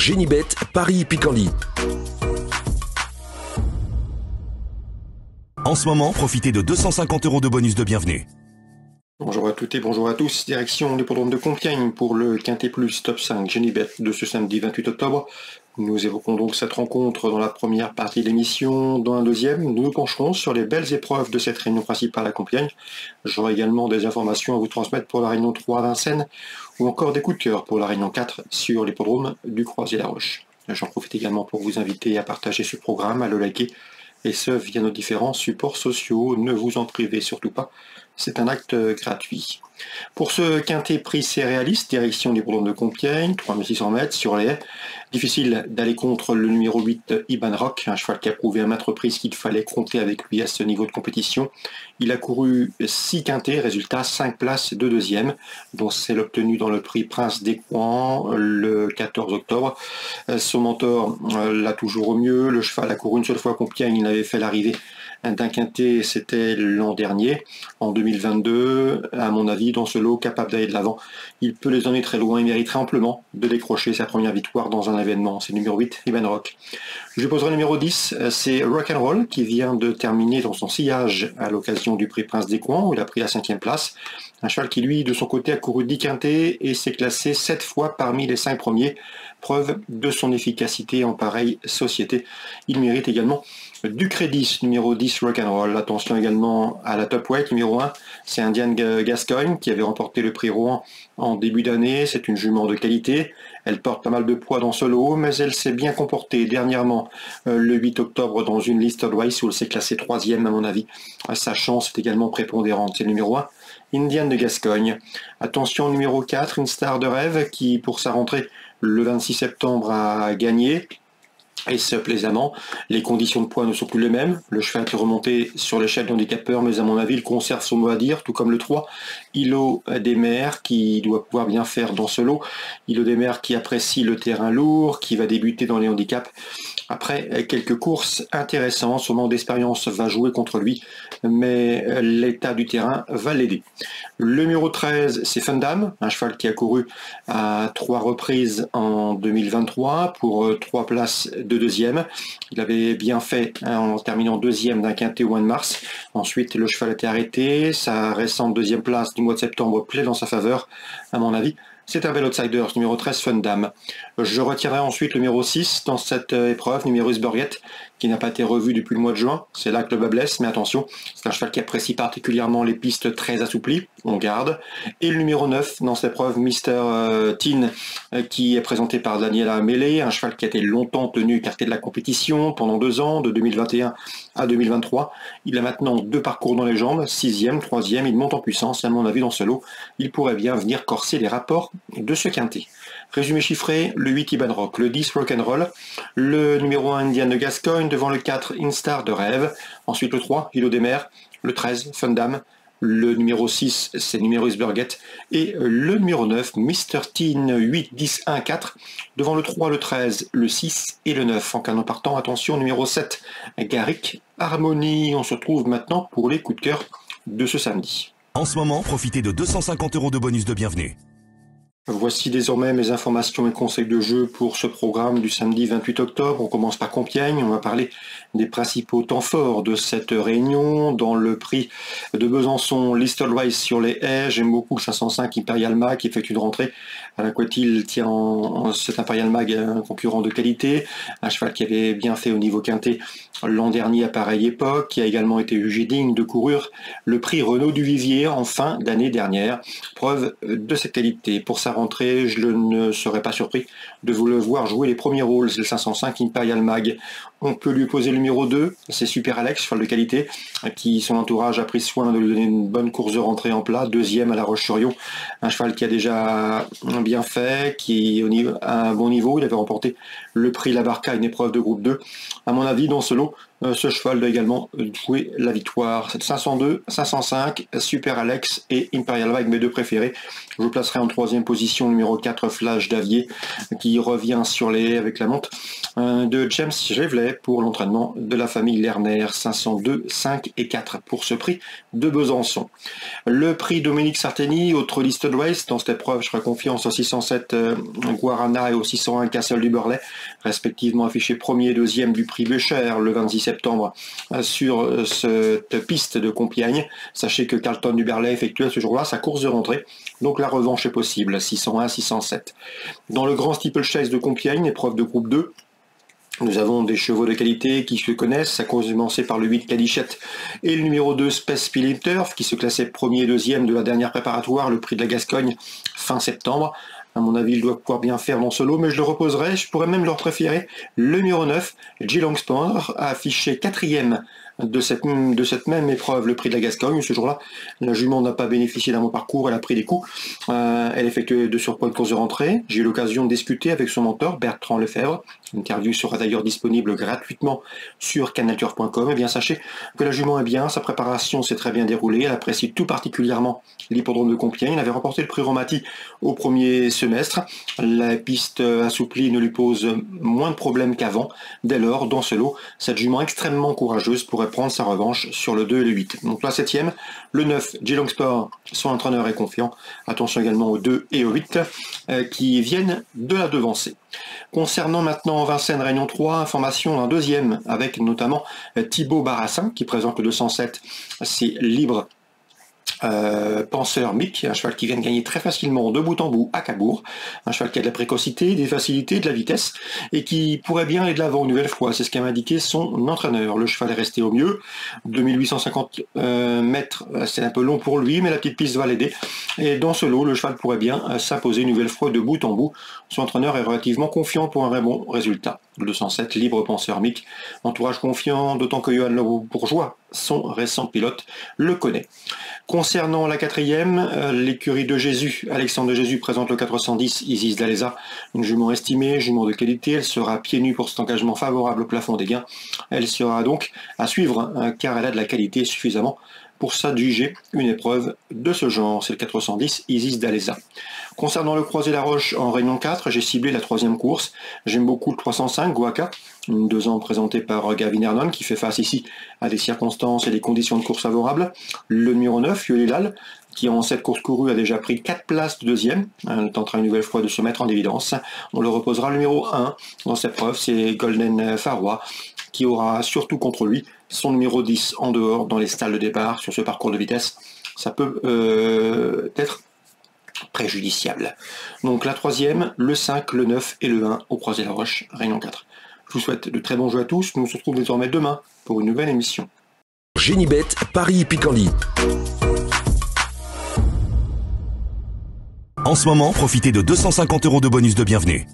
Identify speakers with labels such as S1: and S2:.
S1: Genibet, Paris-Picardie. En ce moment, profitez de 250 € de bonus de bienvenue.
S2: Bonjour à toutes et bonjour à tous, direction l'hippodrome de Compiègne pour le Quintet Plus Top 5 Genibet de ce samedi 28 octobre. Nous évoquons donc cette rencontre dans la première partie de l'émission. Dans la deuxième, nous nous pencherons sur les belles épreuves de cette réunion principale à Compiègne. J'aurai également des informations à vous transmettre pour la réunion 3 à Vincennes ou encore des coups de cœur pour la réunion 4 sur l'hippodrome du Croisier-la-Roche. J'en profite également pour vous inviter à partager ce programme, à le liker, et ce via nos différents supports sociaux. Ne vous en privez surtout pas, c'est un acte gratuit. Pour ce quintet prix céréaliste, direction l'hippodrome de Compiègne, 3600 mètres sur les haies. Difficile d'aller contre le numéro 8 Iban Rock, un cheval qui a prouvé à maintes reprises qu'il fallait compter avec lui à ce niveau de compétition. Il a couru 6 quintets, résultat 5 places de deuxième, dont celle obtenue dans le prix Prince des Coins le 14 octobre. Son mentor l'a toujours au mieux, le cheval a couru une seule fois à Compiègne, il avait fait l'arrivée d'un quintet, c'était l'an dernier, en 2022, à mon avis, dans ce lot, capable d'aller de l'avant. Il peut les emmener très loin, il mériterait amplement de décrocher sa première victoire dans un événement. C'est le numéro 8, Iban Rock. Je poserai le numéro 10, c'est Rock'n'Roll, qui vient de terminer dans son sillage à l'occasion du prix Prince des Coins, où il a pris la 5e place. Un cheval qui, lui, de son côté, a couru 10 quintets et s'est classé 7 fois parmi les 5 premiers. Preuve de son efficacité en pareille société. Il mérite également du crédit, numéro 10 Rock'n'Roll. Attention également à la top weight, numéro 1, c'est Indian Gascoigne qui avait remporté le prix Rouen en début d'année. C'est une jument de qualité. Elle porte pas mal de poids dans ce lot, mais elle s'est bien comportée dernièrement le 8 octobre dans une liste Race où elle s'est classée 3e à mon avis. Sa chance est également prépondérante. C'est le numéro 1, Indian de Gascogne. Attention, numéro 4, une star de rêve qui, pour sa rentrée le 26 septembre, a gagné. Et ce plaisamment, les conditions de poids ne sont plus les mêmes. Le cheval est remonté sur l'échelle d'handicapeur, mais à mon avis, il conserve son mot à dire, tout comme le 3, Ilo des Mers, qui doit pouvoir bien faire dans ce lot. Ilo des Mers qui apprécie le terrain lourd, qui va débuter dans les handicaps. Après quelques courses intéressantes, son manque d'expérience va jouer contre lui, mais l'état du terrain va l'aider. Le numéro 13, c'est Fundam, un cheval qui a couru à 3 reprises en 2023 pour 3 places de deuxième. Il avait bien fait en terminant deuxième d'un quintet au mois de mars. Ensuite, le cheval a été arrêté. Sa récente deuxième place du mois de septembre plaît dans sa faveur, à mon avis. C'est un bel outsider, ce numéro 13, Fundam. Je retirerai ensuite le numéro 6 dans cette épreuve, numéro Burget, qui n'a pas été revu depuis le mois de juin. C'est là que le bas blesse, mais attention, c'est un cheval qui apprécie particulièrement les pistes très assouplies. On garde. Et le numéro 9 dans cette épreuve, Mr. Teen, qui est présenté par Daniela Mele, un cheval qui a été longtemps tenu écarté de la compétition pendant 2 ans, de 2021 à 2023. Il a maintenant 2 parcours dans les jambes, 6e, 3e, il monte en puissance. À mon avis, dans ce lot, il pourrait bien venir corser les rapports de ce quintet. Résumé chiffré, le 8 Iban Rock, le 10 Rock'n'Roll, le numéro 1 Indian de Gascogne, devant le 4 Instar de Rêve, ensuite le 3 Ilo des Mers, le 13 Fundam, le numéro 6 c'est numéro Burget et le numéro 9 Mr. Teen 8, 10, 1, 4, devant le 3, le 13, le 6 et le 9. En canon partant, attention, numéro 7 Garrick Harmony. On se retrouve maintenant pour les coups de cœur de ce samedi.
S1: En ce moment, profitez de 250 € de bonus de bienvenue.
S2: Voici désormais mes informations et conseils de jeu pour ce programme du samedi 28 octobre. On commence par Compiègne, on va parler des principaux temps forts de cette réunion. Dans le prix de Besançon, Listed Race sur les haies, j'aime beaucoup le 505 Imperial Mag qui effectue une rentrée. Quoiqu'il tient cet Imperial Mag un concurrent de qualité, un cheval qui avait bien fait au niveau quintet l'an dernier à pareille époque, qui a également été jugé digne de courir le prix Renaud du Vivier en fin d'année dernière. Preuve de cette qualité. Pour sa rentrée, je ne serais pas surpris de vous le voir jouer les premiers rôles. C'est le 505 Imperial Mag. On peut lui poser le numéro 2, c'est Super Alex, cheval de qualité, qui son entourage a pris soin de lui donner une bonne course de rentrée en plat, 2e à La Roche-sur-Yon, un cheval qui a déjà bien fait, qui est à un bon niveau. Il avait remporté le prix La Barca, une épreuve de groupe 2. À mon avis, dans ce lot, ce cheval doit également jouer la victoire. C'est 502, 505, Super Alex et Imperial Mag, mes 2 préférés. Je placerai en 3e position numéro 4 Flash d'Avier, qui revient sur les haies avec la monte de James Gevler, budget pour l'entraînement de la famille Lerner, 502, 5 et 4 pour ce prix de Besançon. Le prix Dominique Sarteni, autre listed race. Dans cette épreuve, je ferai confiance au 607 Guarana et au 601 Castle du Burley, respectivement affichés premier et deuxième du prix Becher le 26 septembre sur cette piste de Compiègne. Sachez que Carlton du Burley effectuait ce jour-là sa course de rentrée, donc la revanche est possible, 601, 607. Dans le grand steeplechase de Compiègne, épreuve de groupe 2, nous avons des chevaux de qualité qui se connaissent, ça commençait par le 8 Cadichette et le numéro 2 Space Philip Turf qui se classait premier et deuxième de la dernière préparatoire, le prix de la Gascogne, fin septembre. À mon avis, il doit pouvoir bien faire dans ce lot, mais je le reposerai. Je pourrais même leur préférer le numéro 9, G. Longspur, affiché quatrième de cette même épreuve, le prix de la Gascogne. Ce jour-là, la jument n'a pas bénéficié d'un bon parcours, elle a pris des coups. Elle effectuait de surpoids de course de rentrée. J'ai eu l'occasion de discuter avec son mentor, Bertrand Lefebvre. L'interview sera d'ailleurs disponible gratuitement sur canalturf.com. Et bien sachez que la jument est bien, sa préparation s'est très bien déroulée, elle apprécie tout particulièrement l'hippodrome de Compiègne. Elle avait remporté le prix Romati au premier semestre. La piste assouplie ne lui pose moins de problèmes qu'avant. Dès lors, dans ce lot, cette jument extrêmement courageuse pourrait prendre sa revanche sur le 2 et le 8. Donc la 7e, le 9, G. Longspur, son entraîneur est confiant. Attention également au 2 et au 8 qui viennent de la devancer. Concernant maintenant Vincennes Réunion 3, information d'un deuxième avec notamment Thibaut Barassin qui présente le 207, c'est libre. Penseur Mick, un cheval qui vient de gagner très facilement de bout en bout à Cabourg, un cheval qui a de la précocité, des facilités, de la vitesse et qui pourrait bien aller de l'avant une nouvelle fois, c'est ce qu'a indiqué son entraîneur. Le cheval est resté au mieux, 2850 mètres, c'est un peu long pour lui, mais la petite piste va l'aider et dans ce lot, le cheval pourrait bien s'imposer une nouvelle fois de bout en bout. Son entraîneur est relativement confiant pour un très bon résultat. Le 207, libre Penseur Mick, entourage confiant, d'autant que Johan Le Bourgeois, son récent pilote, le connaît. Concernant la 4e, l'écurie de Jésus, Alexandre de Jésus présente le 410 Isis d'Alesa, une jument estimée, jument de qualité, elle sera pieds nus pour cet engagement favorable au plafond des gains. Elle sera donc à suivre car elle a de la qualité suffisamment pour s'adjuger une épreuve de ce genre, c'est le 410 Isis d'Alesa. Concernant le Croisé la Roche en Réunion 4, j'ai ciblé la 3e course. J'aime beaucoup le 305 Guaca, 2 ans présenté par Gavin Hernon, qui fait face ici à des circonstances et des conditions de course favorables. Le numéro 9, Yolilal, qui en cette course courue a déjà pris 4 places de deuxième. Elle tentera une nouvelle fois de se mettre en évidence. On le reposera le numéro 1 dans cette preuve, c'est Golden Farois, qui aura surtout contre lui son numéro 10 en dehors dans les stalles de départ sur ce parcours de vitesse. Ça peut être préjudiciable. Donc la 3e, le 5, le 9 et le 1 au Croisé la Roche, Réunion 4. Je vous souhaite de très bons jeux à tous. Nous se retrouvons désormais demain pour une nouvelle émission.
S1: Génibet, Paris Picanly. En ce moment, profitez de 250 € de bonus de bienvenue.